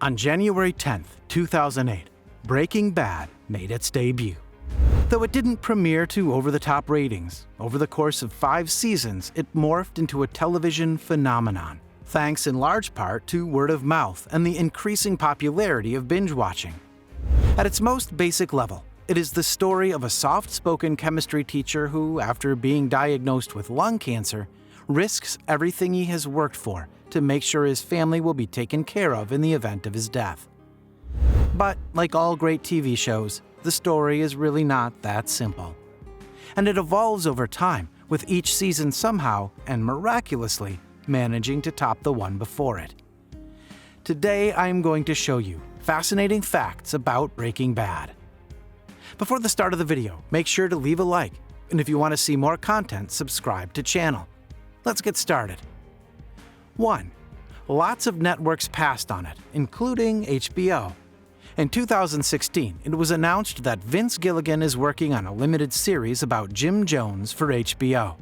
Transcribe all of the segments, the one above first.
On January 10, 2008, Breaking Bad made its debut. Though it didn't premiere to over-the-top ratings, over the course of 5 seasons, it morphed into a television phenomenon, thanks in large part to word of mouth and the increasing popularity of binge-watching. At its most basic level, it is the story of a soft-spoken chemistry teacher who, after being diagnosed with lung cancer, risks everything he has worked for to make sure his family will be taken care of in the event of his death. But, like all great TV shows, the story is really not that simple. And it evolves over time, with each season somehow, and miraculously, managing to top the one before it. Today, I am going to show you fascinating facts about Breaking Bad. Before the start of the video, make sure to leave a like, and if you want to see more content, subscribe to channel. Let's get started. 1. Lots of networks passed on it, including HBO. In 2016, it was announced that Vince Gilligan is working on a limited series about Jim Jones for HBO.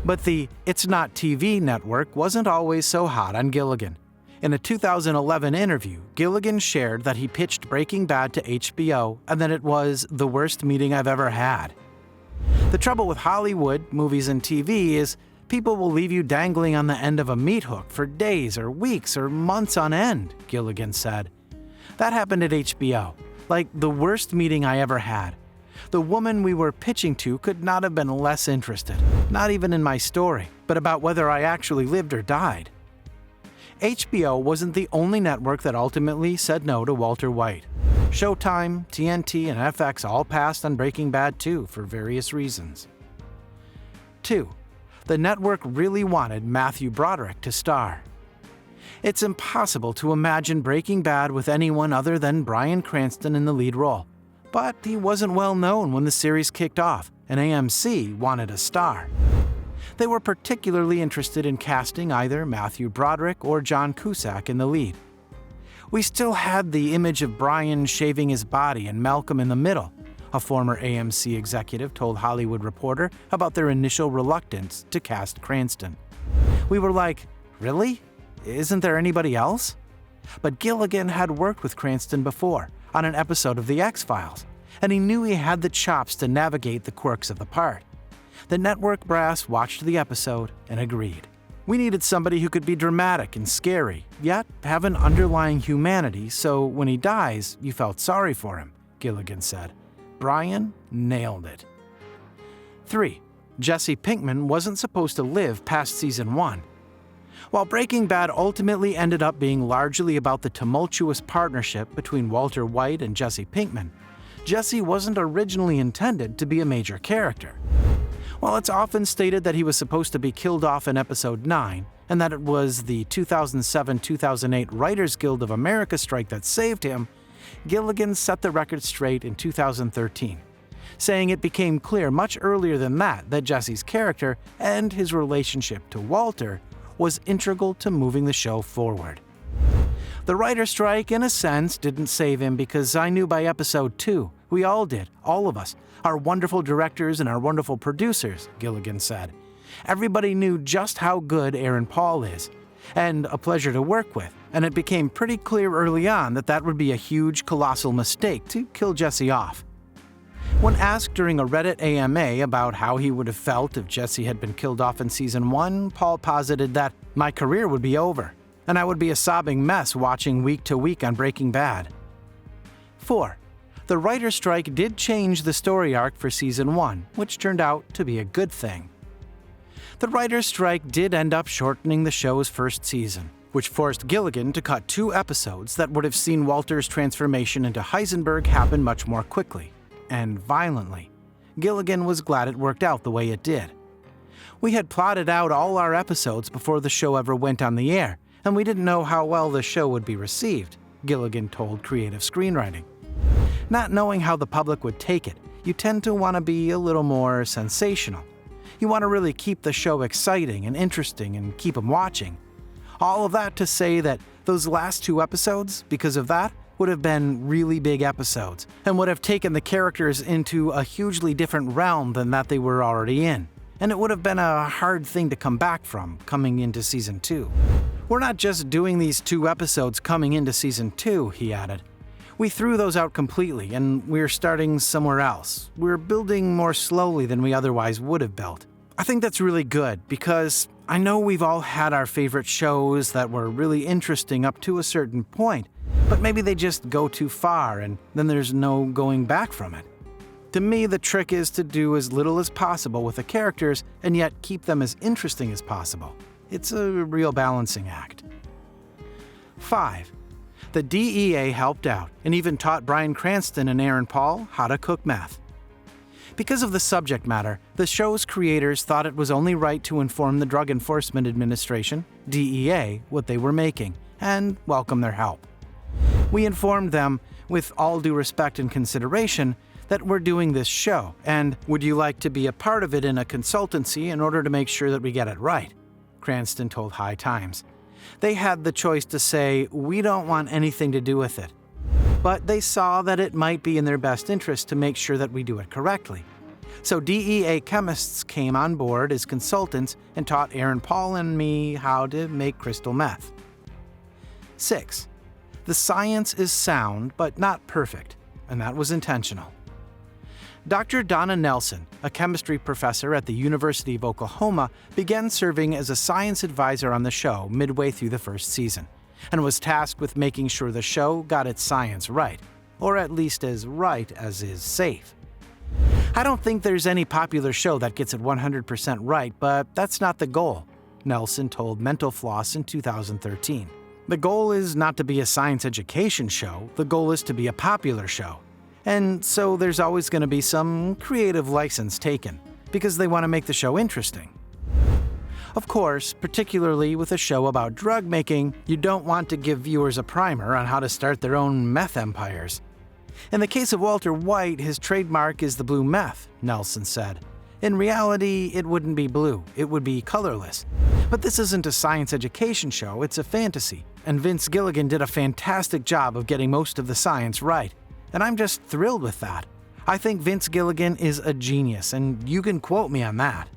But the It's Not TV network wasn't always so hot on Gilligan. In a 2011 interview, Gilligan shared that he pitched Breaking Bad to HBO and that it was the worst meeting I've ever had. The trouble with Hollywood, movies, and TV is people will leave you dangling on the end of a meat hook for days or weeks or months on end, Gilligan said. That happened at HBO, like the worst meeting I ever had. The woman we were pitching to could not have been less interested, not even in my story, but about whether I actually lived or died. HBO wasn't the only network that ultimately said no to Walter White. Showtime, TNT, and FX all passed on Breaking Bad too for various reasons. 2. The network really wanted Matthew Broderick to star. It's impossible to imagine Breaking Bad with anyone other than Bryan Cranston in the lead role. But he wasn't well known when the series kicked off, and AMC wanted a star. They were particularly interested in casting either Matthew Broderick or John Cusack in the lead. We still had the image of Bryan shaving his body and Malcolm in the middle, a former AMC executive told Hollywood Reporter about their initial reluctance to cast Cranston. We were like, really? Isn't there anybody else? But Gilligan had worked with Cranston before, on an episode of The X-Files, and he knew he had the chops to navigate the quirks of the part. The network brass watched the episode and agreed. We needed somebody who could be dramatic and scary, yet have an underlying humanity so when he dies, you felt sorry for him, Gilligan said. Bryan nailed it. 3. Jesse Pinkman wasn't supposed to live past season 1. While Breaking Bad ultimately ended up being largely about the tumultuous partnership between Walter White and Jesse Pinkman, Jesse wasn't originally intended to be a major character. While it's often stated that he was supposed to be killed off in episode 9, and that it was the 2007-2008 Writers Guild of America strike that saved him, Gilligan set the record straight in 2013, saying it became clear much earlier than that Jesse's character and his relationship to Walter was integral to moving the show forward. The writer's strike, in a sense, didn't save him because I knew by episode 2, we all did, all of us, our wonderful directors and our wonderful producers, Gilligan said. Everybody knew just how good Aaron Paul is, and a pleasure to work with, and it became pretty clear early on that would be a huge, colossal mistake to kill Jesse off. When asked during a Reddit AMA about how he would have felt if Jesse had been killed off in season 1, Paul posited that my career would be over, and I would be a sobbing mess watching week to week on Breaking Bad. 4. The writer's strike did change the story arc for season 1, which turned out to be a good thing. The writer's strike did end up shortening the show's first season, which forced Gilligan to cut 2 episodes that would have seen Walter's transformation into Heisenberg happen much more quickly, and violently. Gilligan was glad it worked out the way it did. We had plotted out all our episodes before the show ever went on the air, and we didn't know how well the show would be received, Gilligan told Creative Screenwriting. Not knowing how the public would take it, you tend to want to be a little more sensational. You want to really keep the show exciting and interesting and keep them watching. All of that to say that those last 2 episodes, because of that, would have been really big episodes and would have taken the characters into a hugely different realm than that they were already in. And it would have been a hard thing to come back from coming into season 2. "We're not just doing these 2 episodes coming into season 2, he added. "We threw those out completely, and we're starting somewhere else. We're building more slowly than we otherwise would have built." I think that's really good, because I know we've all had our favorite shows that were really interesting up to a certain point, but maybe they just go too far and then there's no going back from it. To me, the trick is to do as little as possible with the characters and yet keep them as interesting as possible. It's a real balancing act. 5. The DEA helped out and even taught Bryan Cranston and Aaron Paul how to cook meth. Because of the subject matter, the show's creators thought it was only right to inform the Drug Enforcement Administration, DEA, what they were making, and welcome their help. We informed them, with all due respect and consideration, that we're doing this show, and would you like to be a part of it in a consultancy in order to make sure that we get it right? Cranston told High Times. They had the choice to say, "We don't want anything to do with it." But they saw that it might be in their best interest to make sure that we do it correctly. So DEA chemists came on board as consultants and taught Aaron Paul and me how to make crystal meth. 6. The science is sound, but not perfect, and that was intentional. Dr. Donna Nelson, a chemistry professor at the University of Oklahoma, began serving as a science advisor on the show midway through the first season, and was tasked with making sure the show got its science right, or at least as right as is safe. "I don't think there's any popular show that gets it 100% right, but that's not the goal," Nelson told Mental Floss in 2013. "The goal is not to be a science education show, the goal is to be a popular show. And so there's always going to be some creative license taken, because they want to make the show interesting. Of course, particularly with a show about drug making, you don't want to give viewers a primer on how to start their own meth empires. In the case of Walter White, his trademark is the blue meth," Nelson said. "In reality, it wouldn't be blue, it would be colorless. But this isn't a science education show, it's a fantasy, and Vince Gilligan did a fantastic job of getting most of the science right. And I'm just thrilled with that. I think Vince Gilligan is a genius, and you can quote me on that."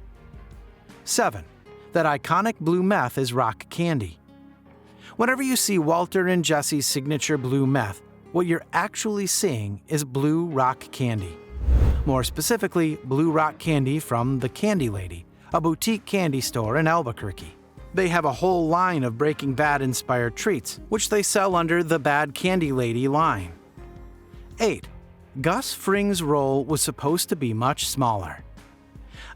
7. That iconic blue meth is rock candy. Whenever you see Walter and Jesse's signature blue meth, what you're actually seeing is blue rock candy. More specifically, blue rock candy from The Candy Lady, a boutique candy store in Albuquerque. They have a whole line of Breaking Bad-inspired treats, which they sell under the Bad Candy Lady line. 8. Gus Fring's role was supposed to be much smaller.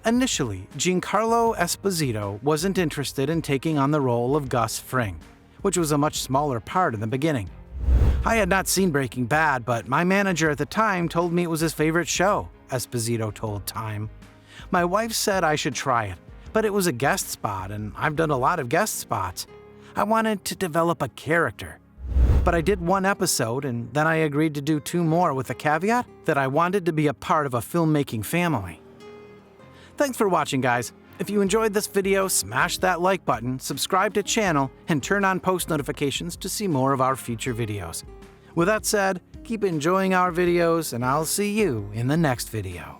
Initially, Giancarlo Esposito wasn't interested in taking on the role of Gus Fring, which was a much smaller part in the beginning. "I had not seen Breaking Bad, but my manager at the time told me it was his favorite show," Esposito told Time. "My wife said I should try it, but it was a guest spot, and I've done a lot of guest spots. I wanted to develop a character. But I did 1 episode, and then I agreed to do 2 more with the caveat that I wanted to be a part of a filmmaking family." Thanks for watching, guys. If you enjoyed this video, smash that like button, subscribe to channel, and turn on post notifications to see more of our future videos. With that said, keep enjoying our videos, and I'll see you in the next video.